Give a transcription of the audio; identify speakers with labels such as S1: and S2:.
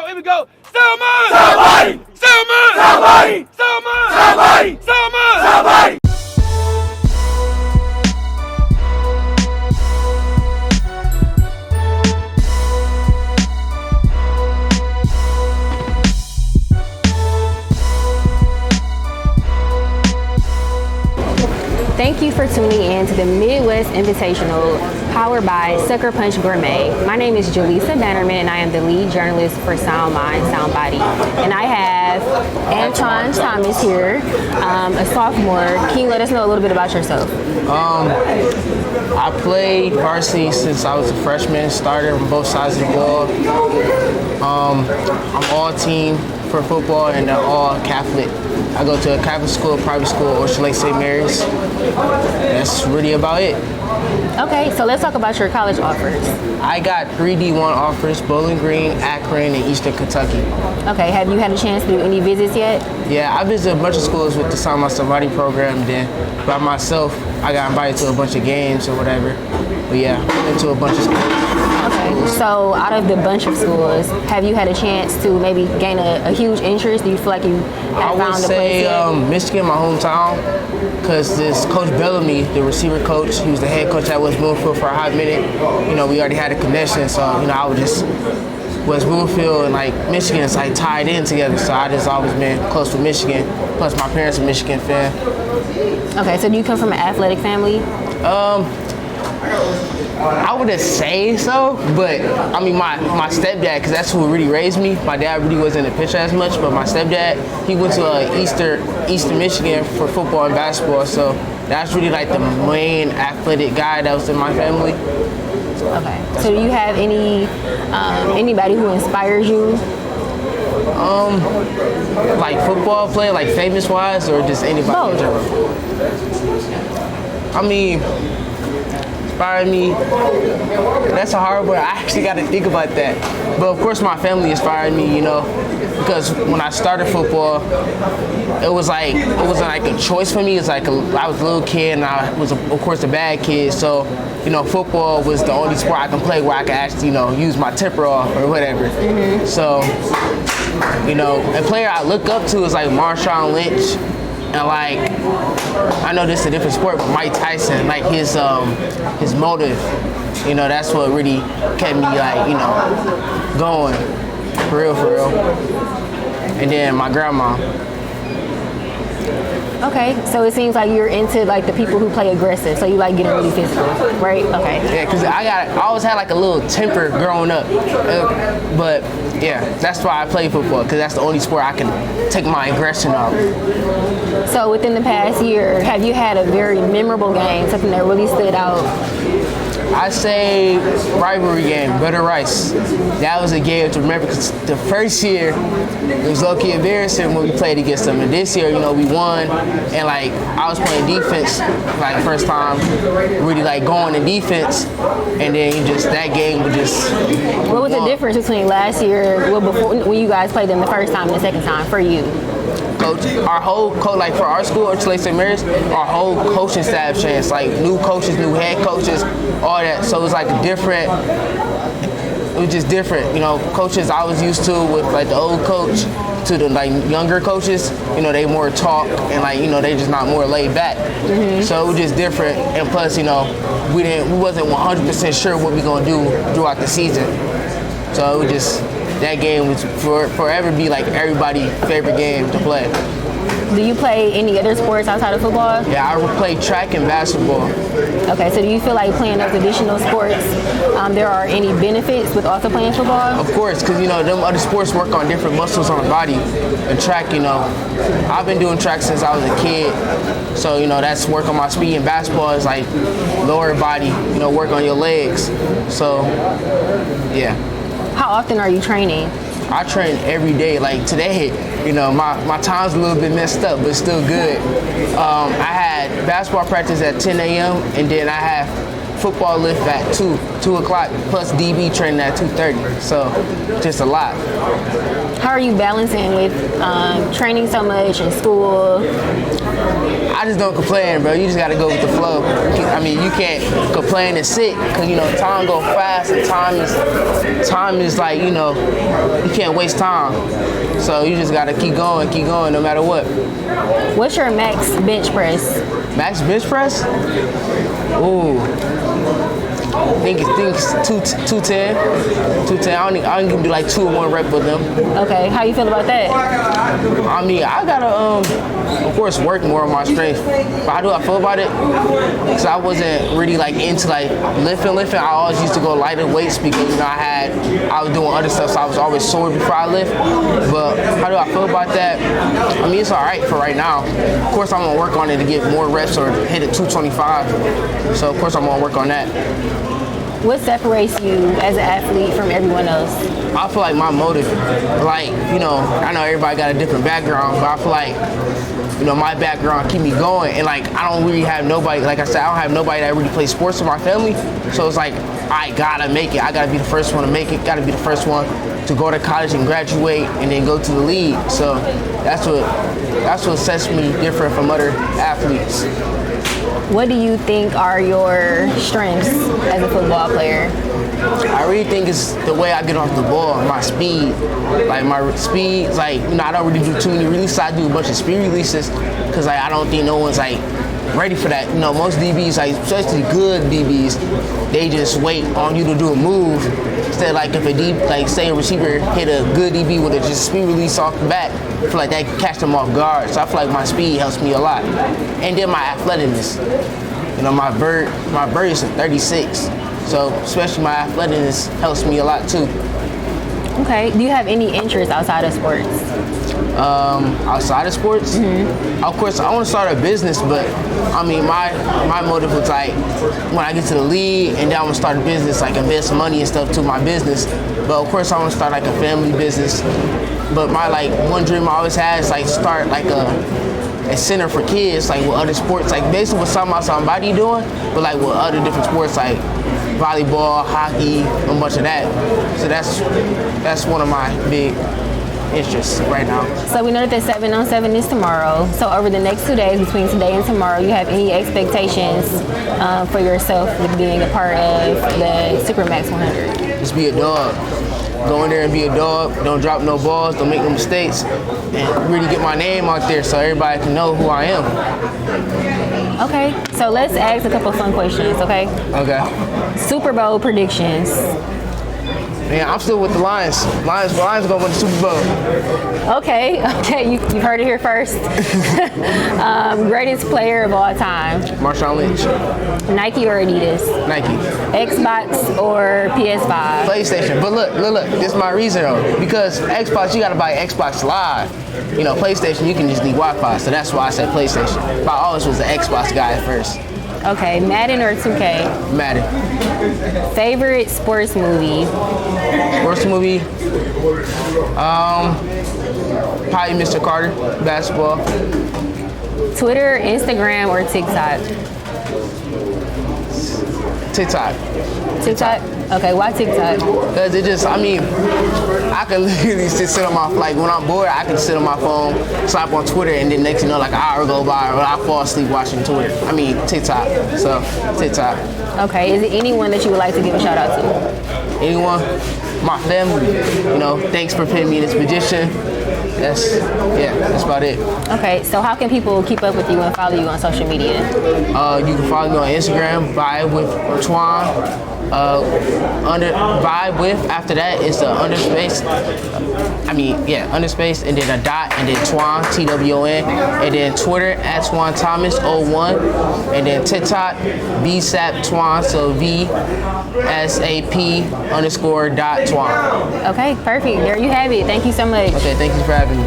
S1: Here we go. Selma! Selma! Selma! Selma! Selma! Selma! Selma!
S2: Thank you for tuning in to the Midwest Invitational powered by Sucker Punch Gourmet. My name is Jaleesa Bannerman and I am the lead journalist for Sound Mind, Sound Body. And I have Antwon Thomas here, a sophomore. Can you let us know a little bit about yourself?
S3: I played varsity since I was a freshman, started on both sides of the ball. I'm all team for football and all Catholic. I go to a Catholic school, private school, Orchard Lake St. Mary's. That's really about it.
S2: Okay, so let's talk about your college offers.
S3: I got 3 D1 offers, Bowling Green, Akron, and Eastern Kentucky.
S2: Okay, have you had a chance to do any visits yet?
S3: Yeah, I visited a bunch of schools with the Sound Mind Sound Body program. Then by myself, I got invited to a bunch of games or whatever. But yeah, went to a bunch of schools.
S2: Okay, so out of the bunch of schools, have you had a chance to maybe gain a huge interest? Do you feel like you have found a place yet?
S3: I would say Michigan, my hometown, because this Coach Bellamy, the receiver coach, he was the head coach at West Bloomfield for a hot minute. You know, we already had a connection, so I would just West Bloomfield and like Michigan is like tied in together. So I just always been close with Michigan. Plus my parents are Michigan fan.
S2: Okay, so do you come from an athletic family?
S3: I wouldn't say so, but I mean my stepdad, because that's who really raised me. My dad really wasn't in the picture as much, but my stepdad, he went to Eastern Michigan for football and basketball, so that's really like the main athletic guy that was in my family.
S2: Okay, so do you have anybody who inspires you?
S3: Like football player, like famous wise, or just anybody
S2: Both.
S3: in general? I mean, inspired me. That's a hard word. I actually got to think about that. But of course, my family inspired me, because when I started football, it wasn't like a choice for me. It's like I was a little kid and I was, of course, a bad kid. So, football was the only sport I can play where I could actually, use my temper off or whatever. Mm-hmm. So, a player I look up to is like Marshawn Lynch. And like, I know this is a different sport, but Mike Tyson, like his motive, that's what really kept me like, going, for real. And then my grandma.
S2: Okay, so it seems like you're into like the people who play aggressive, so you like getting really physical, right? Okay.
S3: Yeah, because I always had like a little temper growing up, but yeah, that's why I play football, because that's the only sport I can take my aggression off.
S2: So within the past year, have you had a very memorable game, something that really stood out?
S3: I say rivalry game, Butter Rice. That was a game to remember, because the first year it was low-key embarrassing when we played against them, and this year, we won, and like I was playing defense, like first time, really like going in defense, and then that game was just.
S2: What was the difference between last year, when you guys played them the first time and the second time for you?
S3: Coach, our whole like for our school, Orchard Lake St. Mary's, our whole coaching staff changed. Like new coaches, new head coaches, all that. So it was like different. It was just different, coaches I was used to with like the old coach to the like younger coaches. They more talk and like they just not more laid back. Mm-hmm. So it was just different. And plus, we wasn't 100% sure what we gonna do throughout the season. So it was just. That game was forever be like everybody's favorite game to play.
S2: Do you play any other sports outside of football?
S3: Yeah, I play track and basketball.
S2: Okay, so do you feel like playing those additional sports, there are any benefits with also playing football?
S3: Of course, because them other sports work on different muscles on the body. And track, I've been doing track since I was a kid. So, that's work on my speed, and basketball is like lower body, work on your legs. So, yeah.
S2: How often are you training?
S3: I train every day. Like today, my time's a little bit messed up, but still good. I had basketball practice at 10 a.m. and then I have football lift at 2 o'clock, plus DB training at 2:30. So just a lot.
S2: How are you balancing with training so much in school?
S3: I just don't complain, bro. You just gotta go with the flow. I mean, you can't complain and sit, cause you know time go fast, and time is like, you know, you can't waste time. So you just gotta keep going no matter what.
S2: What's your max bench press?
S3: Max bench press? Ooh. I think it's 210. I don't even do like 2 or 1 rep with them.
S2: Okay, how you feel about that?
S3: I mean, I gotta, of course, work more on my strength. But how do I feel about it? Because I wasn't really like into like lifting. I always used to go lighter weights because, you know, I was doing other stuff, so I was always sore before I lift. But how do I feel about that? I mean, it's all right for right now. Of course, I'm gonna work on it to get more reps or hit at 225. So of course, I'm gonna work on that.
S2: What separates you as an athlete from everyone else?
S3: I feel like my motive, like, you know, I know everybody got a different background, but I feel like, you know, my background keep me going, and like I don't really have nobody, like I said, I don't have nobody that really plays sports in my family, so it's like I gotta make it. I gotta be the first one to make it, gotta be the first one to go to college and graduate and then go to the league. So that's what sets me different from other athletes.
S2: What do you think are your strengths as a football player?
S3: I really think it's the way I get off the ball, my speed. Like my speed, like, you know, I don't really do too many releases. I do a bunch of speed releases because like I don't think no one's like ready for that. You know, most DBs, like especially good DBs, they just wait on you to do a move. Instead, like if a DB, like say a receiver hit a good DB with a just speed release off the bat, I feel like that can catch them off guard. So I feel like my speed helps me a lot. And then my athleticness. You know, my vert is 36. So especially my athleticness helps me a lot too.
S2: Okay. Do you have any interests outside of sports?
S3: Outside of sports? Mm-hmm. Of course, I want to start a business, but I mean, my motive was like, when I get to the league, and then I want to start a business, like invest money and stuff to my business. But of course, I want to start like a family business. But my like one dream I always had is like start like a center for kids, like with other sports, like basically what somebody doing, but like with other different sports like volleyball, hockey, a bunch of that. So that's one of my big interests right now.
S2: So we know that the 7-on-7 is tomorrow. So over the next 2 days, between today and tomorrow, you have any expectations for yourself with being a part of the Supermax 100?
S3: Just be a dog. Go in there and be a dog. Don't drop no balls. Don't make no mistakes. And really get my name out there so everybody can know who I am.
S2: Okay, so let's ask a couple fun questions, okay?
S3: Okay.
S2: Super Bowl predictions.
S3: Man, I'm still with the Lions. Lions gonna win the Super Bowl.
S2: Okay, you've heard it here first. Greatest player of all time.
S3: Marshawn Lynch.
S2: Nike or Adidas?
S3: Nike.
S2: Xbox or PS5?
S3: PlayStation. But look, this is my reason though. Because Xbox, you gotta buy Xbox Live. You know, PlayStation, you can just need Wi-Fi. So that's why I said PlayStation. But I always was the Xbox guy at first.
S2: Okay, Madden or 2K?
S3: Madden.
S2: Favorite sports movie?
S3: Sports movie? Probably Mr. Carter, basketball.
S2: Twitter, Instagram, or TikTok?
S3: TikTok.
S2: TikTok? Okay, why TikTok?
S3: Because it just, I mean, I can literally sit on my, like when I'm bored, I can sit on my phone, slap on Twitter, and then next you know, like an hour go by, or I fall asleep watching Twitter. I mean, TikTok. So, TikTok.
S2: Okay, is it anyone that you would like to give a shout out to?
S3: Anyone? My family. You know, thanks for putting me in this position. That's about it.
S2: Okay, so how can people keep up with you and follow you on social media?
S3: You can follow me on Instagram, Vibe with Antwon. Vibe with, after that is the underspace. Underspace, and then a dot, and then Twan, Twon, and then Twitter at Twan Thomas 01, and then TikTok, VSAP Twan, so VSAP_.Twan.
S2: Okay, perfect. There you have it. Thank you so much.
S3: Okay, thank you for having me.